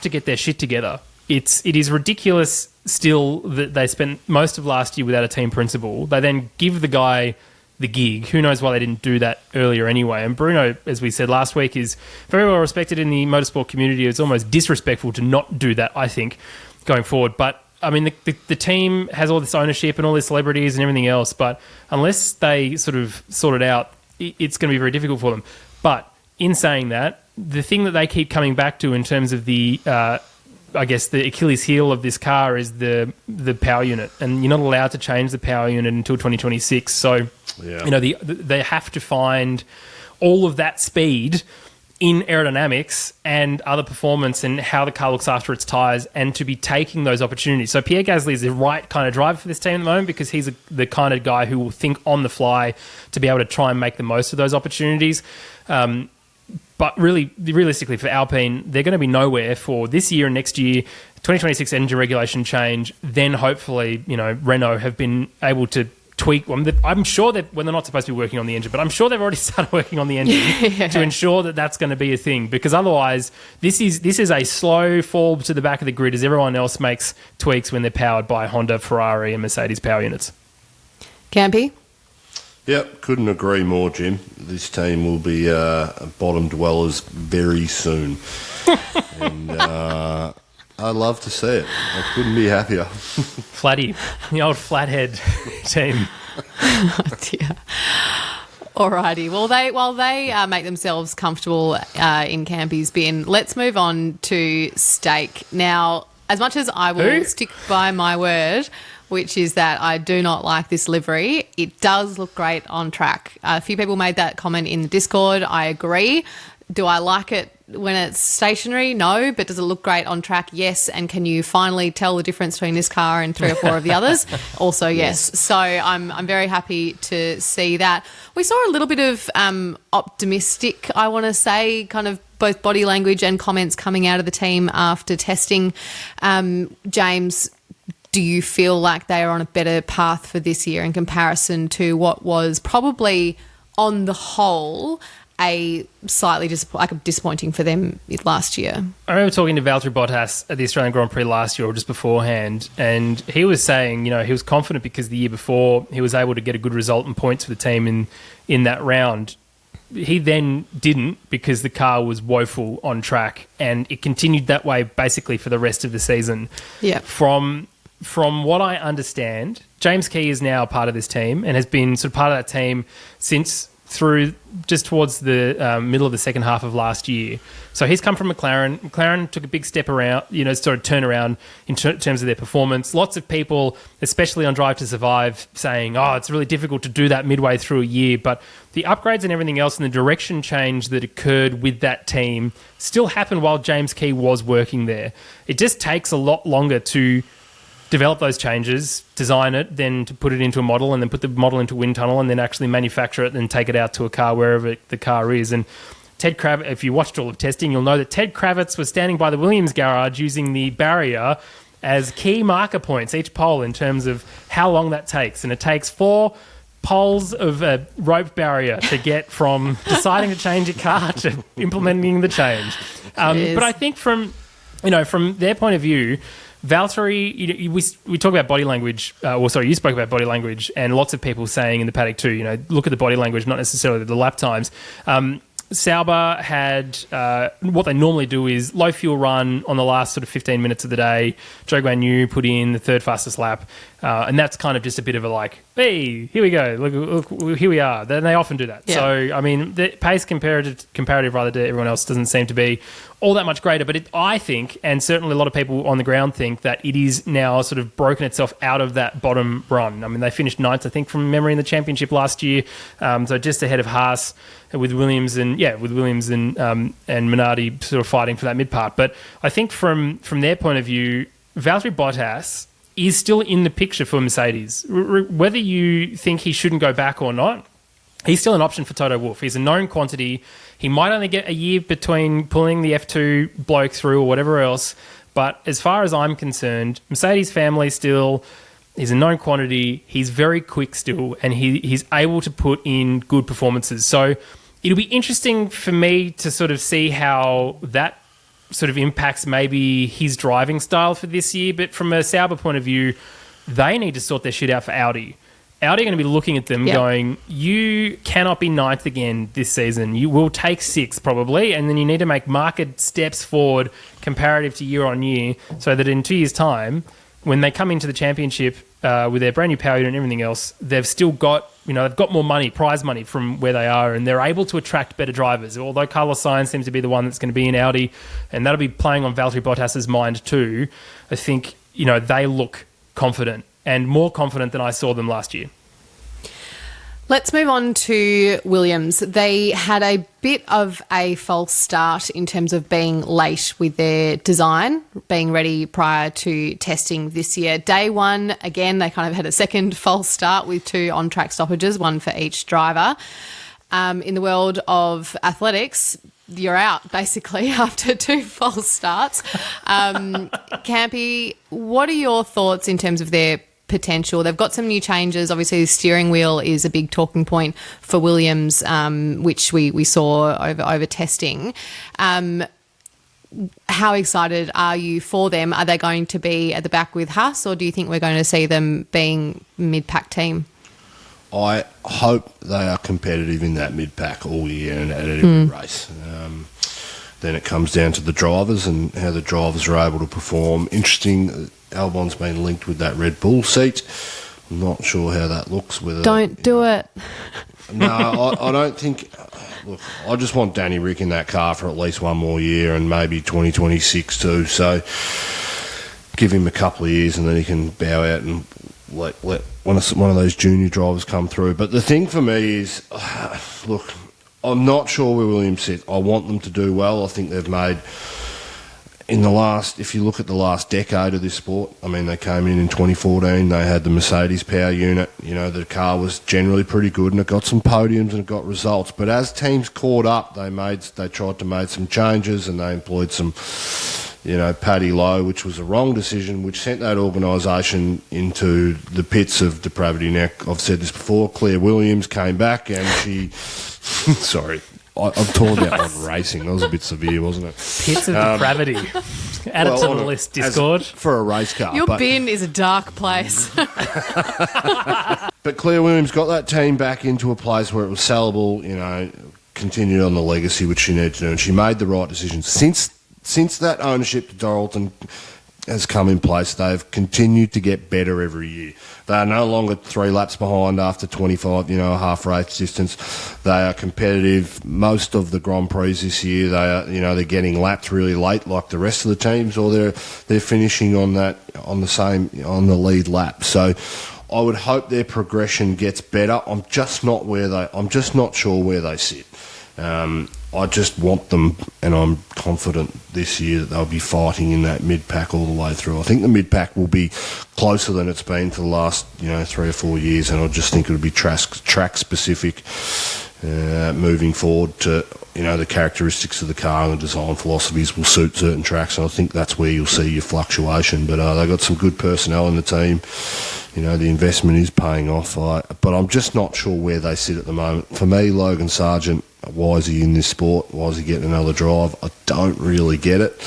to get their shit together. It is ridiculous still that they spent most of last year without a team principal. They then give the guy the gig. Who knows why they didn't do that earlier anyway. And Bruno, as we said last week, is very well respected in the motorsport community. It's almost disrespectful to not do that, I think, going forward. But, I mean, the team has all this ownership and all these celebrities and everything else, but unless they sort of sort it out, it's going to be very difficult for them. But in saying that, the thing that they keep coming back to in terms of the I guess the Achilles heel of this car is the power unit, and you're not allowed to change the power unit until 2026. So, they have to find all of that speed in aerodynamics and other performance and how the car looks after its tyres, and to be taking those opportunities. So Pierre Gasly is the right kind of driver for this team at the moment, because he's the kind of guy who will think on the fly to be able to try and make the most of those opportunities. But really, realistically, for Alpine, they're going to be nowhere for this year and next year, 2026 engine regulation change. Then hopefully, Renault have been able to tweak. I'm sure that when they're not supposed to be working on the engine, but I'm sure they've already started working on the engine to ensure that that's going to be a thing. Because otherwise, this is a slow fall to the back of the grid as everyone else makes tweaks when they're powered by Honda, Ferrari, and Mercedes power units. Campy? Yep, couldn't agree more, Jim. This team will be bottom dwellers very soon. And I love to see it. I couldn't be happier. Flatty, the old flathead team. Oh dear. Alrighty. Well, while they make themselves comfortable in Campy's bin, let's move on to Stake. Now, as much as I will stick by my word, which is that I do not like this livery, it does look great on track. A few people made that comment in the Discord. I agree. Do I like it when it's stationary? No. But does it look great on track? Yes. And can you finally tell the difference between this car and 3 or 4 of the others? Also, yes. So I'm very happy to see that. We saw a little bit of optimistic, I want to say, kind of both body language and comments coming out of the team after testing. James, do you feel like they are on a better path for this year in comparison to what was probably, on the whole, a slightly disappointing for them last year? I remember talking to Valtteri Bottas at the Australian Grand Prix last year or just beforehand, and he was saying, he was confident because the year before he was able to get a good result and points for the team in that round. He then didn't, because the car was woeful on track, and it continued that way basically for the rest of the season. Yeah. From from what I understand, James Key is now a part of this team and has been sort of part of that team since through just towards the middle of the second half of last year. So he's come from McLaren. McLaren took a big step around, sort of turn around in terms of their performance. Lots of people, especially on Drive to Survive, saying, it's really difficult to do that midway through a year. But the upgrades and everything else and the direction change that occurred with that team still happened while James Key was working there. It just takes a lot longer to develop those changes, design it, then to put it into a model and then put the model into a wind tunnel and then actually manufacture it and take it out to a car wherever the car is. And Ted Kravitz, if you watched all of testing, you'll know that Ted Kravitz was standing by the Williams garage using the barrier as key marker points, each pole, in terms of how long that takes. And it takes 4 poles of a rope barrier to get from deciding to change a car to implementing the change. But I think from their point of view, Valtteri, we talk about body language. You spoke about body language, and lots of people saying in the paddock too. Look at the body language, not necessarily the lap times. Sauber had what they normally do is low fuel run on the last sort of 15 minutes of the day. Zhou Guanyu put in the 3rd fastest lap, and that's kind of just a bit of a like, hey, here we go, look here we are. They often do that. Yeah. So I mean, the pace comparative rather to everyone else doesn't seem to be all that much greater, but I think, and certainly a lot of people on the ground think, that it is now sort of broken itself out of that bottom run. I mean, they finished 9th, I think, from memory in the championship last year, so just ahead of Haas, with Williams and Minardi sort of fighting for that mid part. But I think from their point of view, Valtteri Bottas is still in the picture for Mercedes. Whether you think he shouldn't go back or not, he's still an option for Toto Wolff. He's a known quantity. He might only get a year between pulling the F2 bloke through or whatever else. But as far as I'm concerned, Mercedes family still, he's a known quantity. He's very quick still, and he's able to put in good performances. So it'll be interesting for me to sort of see how that sort of impacts maybe his driving style for this year. But from a Sauber point of view, they need to sort their shit out for Audi. Audi are going to be looking at them going, you cannot be 9th again this season. You will take 6th probably, and then you need to make marked steps forward comparative to year on year so that in 2 years' time, when they come into the championship with their brand new power unit and everything else, they've still got, they've got more money, prize money from where they are, and they're able to attract better drivers. Although Carlos Sainz seems to be the one that's going to be in Audi, and that'll be playing on Valtteri Bottas's mind too. I think, they look confident, and more confident than I saw them last year. Let's move on to Williams. They had a bit of a false start in terms of being late with their design, being ready prior to testing this year. Day one, again, they kind of had a second false start with 2 on-track stoppages, 1 for each driver. In the world of athletics, you're out basically after 2 false starts. Campy, what are your thoughts in terms of their potential? They've got some new changes. Obviously, the steering wheel is a big talking point for Williams, which we saw over testing. How excited are you for them? Are they going to be at the back with Haas, or do you think we're going to see them being mid-pack team? I hope they are competitive in that mid-pack all year and at every race. Then it comes down to the drivers and how the drivers are able to perform. Interesting, Albon's been linked with that Red Bull seat. I'm not sure how that looks. Don't do it. No, I don't think... Look, I just want Danny Rick in that car for at least 1 more year and maybe 2026 too. So give him a couple of years and then he can bow out and let one of those junior drivers come through. But the thing for me is, look, I'm not sure where Williams sit. I want them to do well. I think they've made... if you look at the last decade of this sport, I mean, they came in 2014, they had the Mercedes power unit, the car was generally pretty good and it got some podiums and it got results. But as teams caught up, they tried to make some changes and they employed some, Paddy Lowe, which was a wrong decision, which sent that organisation into the pits of depravity. Now, I've said this before, Claire Williams came back and she... Sorry. I've torn out on racing. That was a bit severe, wasn't it? Pits of depravity. Add it to the list, Discord. For a race car. Your bin is a dark place. But Claire Williams got that team back into a place where it was sellable, continued on the legacy which she needed to do, and she made the right decision. Since that ownership to Doralton has come in place. They've continued to get better every year. They are no longer 3 laps behind after 25, a half race distance. They are competitive. Most of the Grand Prix this year, they are, they're getting lapped really late like the rest of the teams, or they're finishing on the lead lap. So I would hope their progression gets better. I'm just not sure where they sit. I just want them, and I'm confident this year that they'll be fighting in that mid-pack all the way through. I think the mid-pack will be closer than it's been for the last 3 or 4 years, and I just think it'll be track-specific moving forward to, the characteristics of the car and the design philosophies will suit certain tracks, and I think that's where you'll see your fluctuation. But they've got some good personnel in the team. The investment is paying off, but I'm just not sure where they sit at the moment. For me, Logan Sargent, why is he in this sport? Why is he getting another drive? I don't really get it.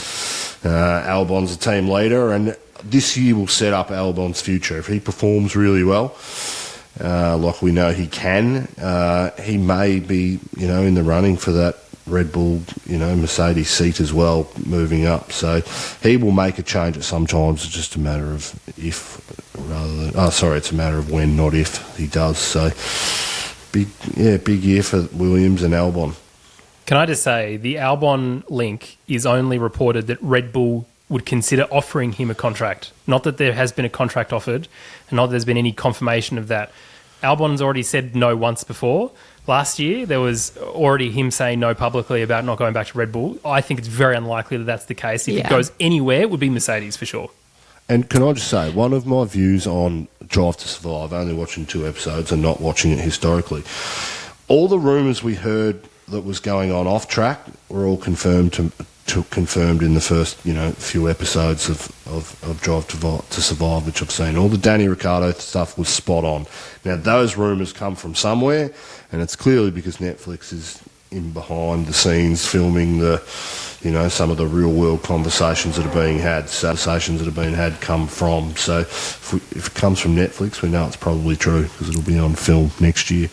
Albon's a team leader, and this year will set up Albon's future. If he performs really well, like we know he can, he may be, in the running for that Red Bull, Mercedes seat as well, moving up. So he will make a change at some times. It's just a matter of if, it's a matter of when, not if he does. So big year for Williams and Albon. Can I just say, the Albon link is only reported that Red Bull would consider offering him a contract. Not that there has been a contract offered, and not that there's been any confirmation of that. Albon's already said no once before. Last year, there was already him saying no publicly about not going back to Red Bull. I think it's very unlikely that that's the case. If it goes anywhere, it would be Mercedes for sure. And can I just say, one of my views on Drive to Survive, only watching 2 episodes and not watching it historically, all the rumours we heard that was going on off track were all confirmed in the first few episodes of Drive to Survive, which I've seen. All the Danny Ricciardo stuff was spot on. Now those rumours come from somewhere, and it's clearly because Netflix is in behind the scenes filming some of the real world conversations that are being had. Conversations that have been had come from. So if it comes from Netflix, we know it's probably true because it'll be on film next year.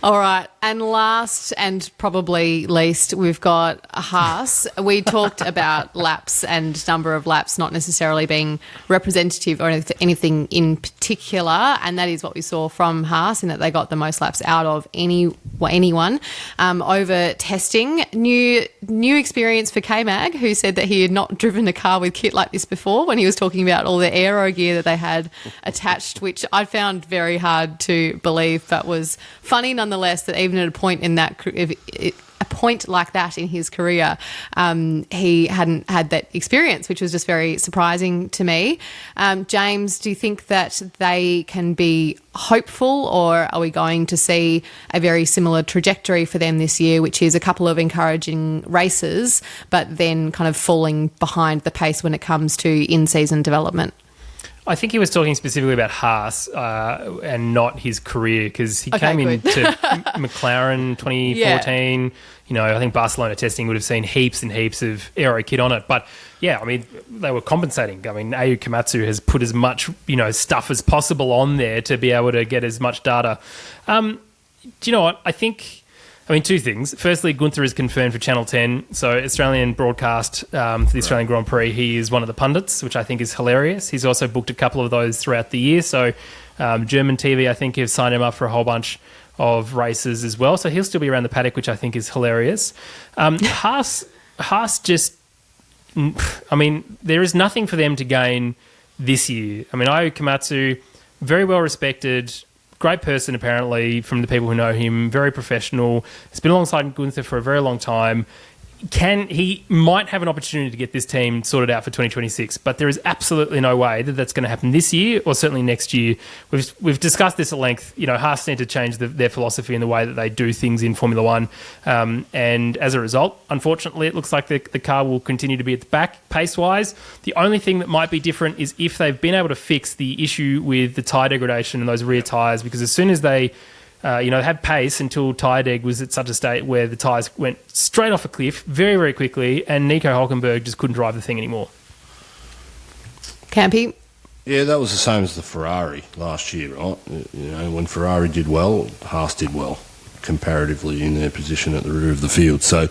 All right. And last and probably least, we've got Haas. We talked about laps and number of laps not necessarily being representative or anything in particular, and that is what we saw from Haas in that they got the most laps out of anyone over testing. New experience for K-Mag, who said that he had not driven a car with kit like this before when he was talking about all the aero gear that they had attached, which I found very hard to believe, but was funny nonetheless that even at a point in that a point like that in his career, he hadn't had that experience, which was just very surprising to me. James, do you think that they can be hopeful, or are we going to see a very similar trajectory for them this year, which is a couple of encouraging races, but then kind of falling behind the pace when it comes to in-season development? I think he was talking specifically about Haas and not his career, because he came into McLaren 2014. I think Barcelona testing would have seen heaps and heaps of aero kit on it. But, they were compensating. Ayu Komatsu has put as much, stuff as possible on there to be able to get as much data. Do you know what? I think... two things. Firstly, Gunther is confirmed for Channel 10, so Australian broadcast for the Australian Grand Prix. He is one of the pundits, which I think is hilarious. He's also booked a couple of those throughout the year, so German TV, I think, have signed him up for a whole bunch of races as well, so he'll still be around the paddock, which I think is hilarious. Haas just... there is nothing for them to gain this year. Ayu Komatsu, very well respected... great person, apparently, from the people who know him, very professional. He's been alongside Gunther for a very long time. He might have an opportunity to get this team sorted out for 2026, but there is absolutely no way that that's going to happen this year or certainly next year. We've discussed this at length. Haas need to change their philosophy and the way that they do things in Formula One, and as a result, unfortunately, it looks like the car will continue to be at the back pace-wise. The only thing that might be different is if they've been able to fix the issue with the tyre degradation and those rear tyres, because as soon as they had pace until tyre deg was at such a state where the tyres went straight off a cliff very, very quickly, and Nico Hülkenberg just couldn't drive the thing anymore. Campy? Yeah, that was the same as the Ferrari last year, right? When Ferrari did well, Haas did well, comparatively in their position at the rear of the field. So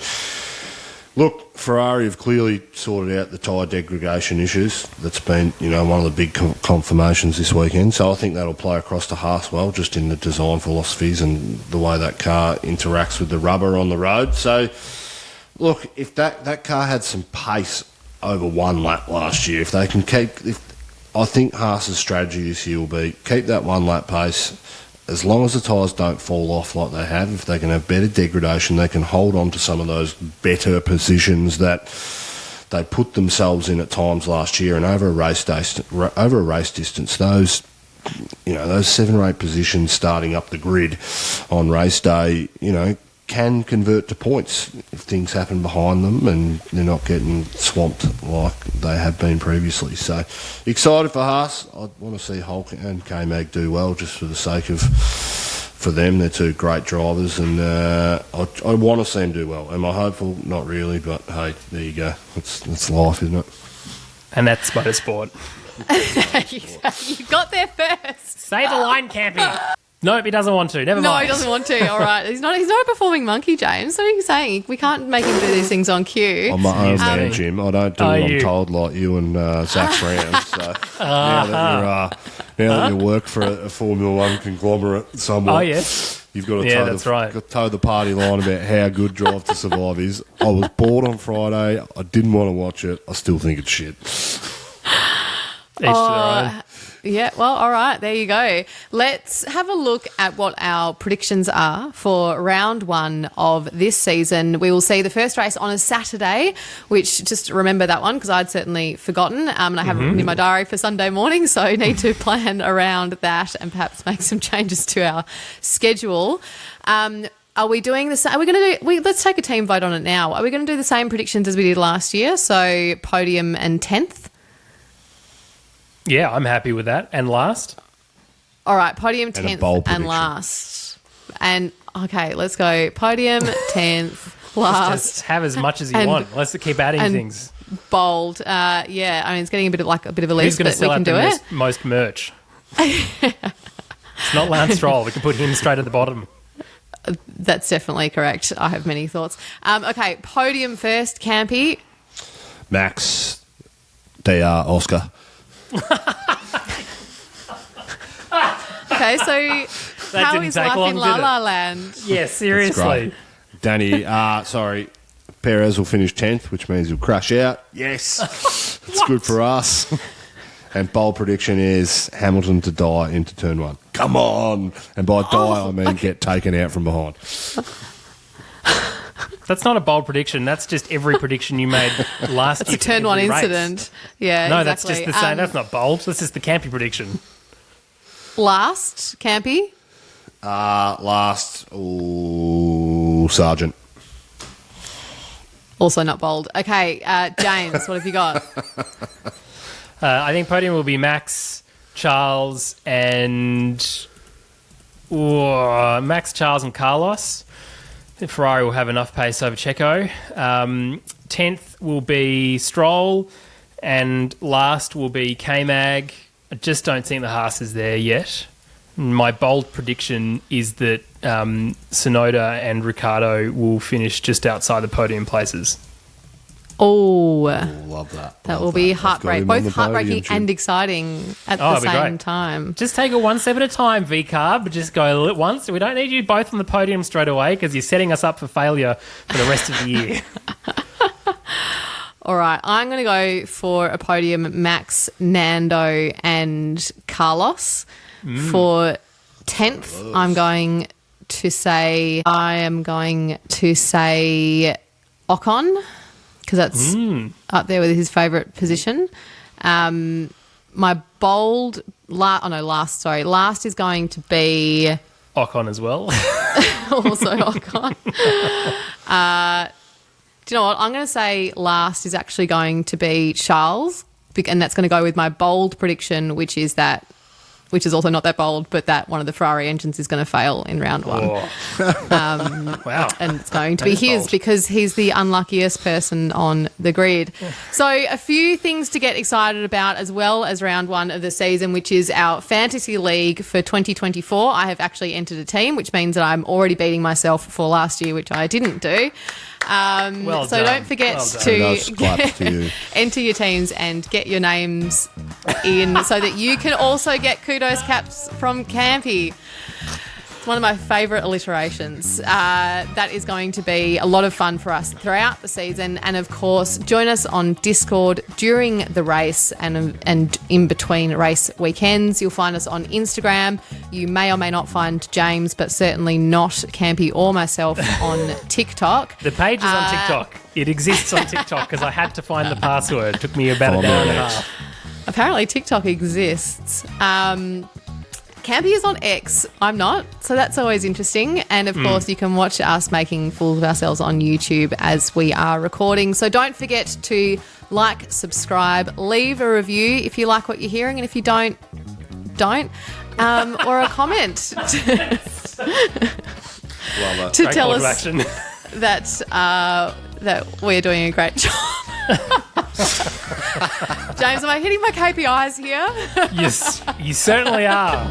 Look, Ferrari have clearly sorted out the tyre degradation issues. That's been, one of the big confirmations this weekend. So I think that'll play across to Haas well, just in the design philosophies and the way that car interacts with the rubber on the road. So, look, if that car had some pace over one lap last year, if they can I think Haas's strategy this year will be keep that one lap pace. As long as the tyres don't fall off like they have, if they can have better degradation, they can hold on to some of those better positions that they put themselves in at times last year. And over a race distance, those 7 or 8 positions starting up the grid on race day, can convert to points if things happen behind them and they're not getting swamped like they have been previously. So excited for Haas. I want to see Hulk and K-Mag do well just for the sake of for them. They're two great drivers and I want to see them do well. Am I hopeful? Not really, but hey, there you go. It's life, isn't it? And that's motorsport. You got there first. Say the line, Campy. Nope, he doesn't want to. Never mind. No, he doesn't want to. All right. He's not a performing monkey, James. What are you saying? We can't make him do these things on cue. I'm my own man, Jim. I don't do what I'm told like you and Zach Brown. So now that you work for a Formula One conglomerate somewhere, you've got to toe the party line about how good Drive to Survive is. I was bored on Friday. I didn't want to watch it. I still think it's shit. Each to their own. Yeah, well, all right, there you go. Let's have a look at what our predictions are for round 1 of this season. We will see the first race on a Saturday, which just remember that one because I'd certainly forgotten and I have it in my diary for Sunday morning, so I need to plan around that and perhaps make some changes to our schedule. Are we doing the same? Are we going to do? Let's take a team vote on it now. Are we going to do the same predictions as we did last year? So podium and 10th? Yeah, I'm happy with that. And last? All right, podium 10th and last. And, okay, let's go. Podium 10th, last. Just have as much as you want. Let's keep adding things. Bold. I mean, it's getting a bit of a list, but we can do it. Who's going to sell out the most merch? It's not Lance Stroll. We can put him straight at the bottom. That's definitely correct. I have many thoughts. Okay, podium first, Campy. Max, DR, Oscar. Okay, so how is life in La La Land? Yeah, seriously. Danny, Perez will finish 10th, which means he'll crash out. Yes. It's good for us. And bold prediction is Hamilton to die into turn 1. Come on. And by die, I mean get taken out from behind. That's not a bold prediction. That's just every prediction you made last year. It's a turn 1 incident. Race. Yeah, no, exactly. That's just the same. That's not bold. That's just the Campy prediction. Last, Campy? Sergeant. Also not bold. Okay, James, what have you got? I think podium will be Max, Charles, and Carlos. Ferrari will have enough pace over Checo. 10th will be Stroll, and last will be K-Mag. I just don't think the Haas is there yet. My bold prediction is that Tsunoda and Ricciardo will finish just outside the podium places. Oh, love that. That will be heartbreaking, both heartbreaking and exciting at the same time. Just take it one step at a time, V-Carb. Just go at once. We don't need you both on the podium straight away because you're setting us up for failure for the rest of the year. All right, I'm going to go for a podium Max, Nando and Carlos. For 10th, I'm going to say Ocon. Because that's up there with his favourite position. My bold... Last is going to be... Ocon as well. Also Ocon. Do you know what? I'm going to say last is actually going to be Charles. And that's going to go with my bold prediction, which is also not that bold, but that one of the Ferrari engines is going to fail in round 1. Wow. And it's going to be his because he's the unluckiest person on the grid. Yeah. So a few things to get excited about as well as round 1 of the season, which is our fantasy league for 2024. I have actually entered a team, which means that I'm already beating myself for last year, which I didn't do. Well so done. don't forget Well done. Those claps to you. enter your teams and get your names in so that you can also get kudos caps from Campy. It's one of my favourite alliterations. That is going to be a lot of fun for us throughout the season. And, of course, join us on Discord during the race and in between race weekends. You'll find us on Instagram. You may or may not find James, but certainly not Campy or myself on TikTok. The page is on TikTok. It exists on TikTok because I had to find the password. It took me about an hour and a half. Apparently TikTok exists. Campy is on X. I'm not, so that's always interesting. And, of course, you can watch us making fools of ourselves on YouTube as we are recording. So don't forget to like, subscribe, leave a review if you like what you're hearing, and if you don't, or a comment Love it. to Great tell call to us action. that we're doing a great job. James, am I hitting my KPIs here? Yes, you certainly are.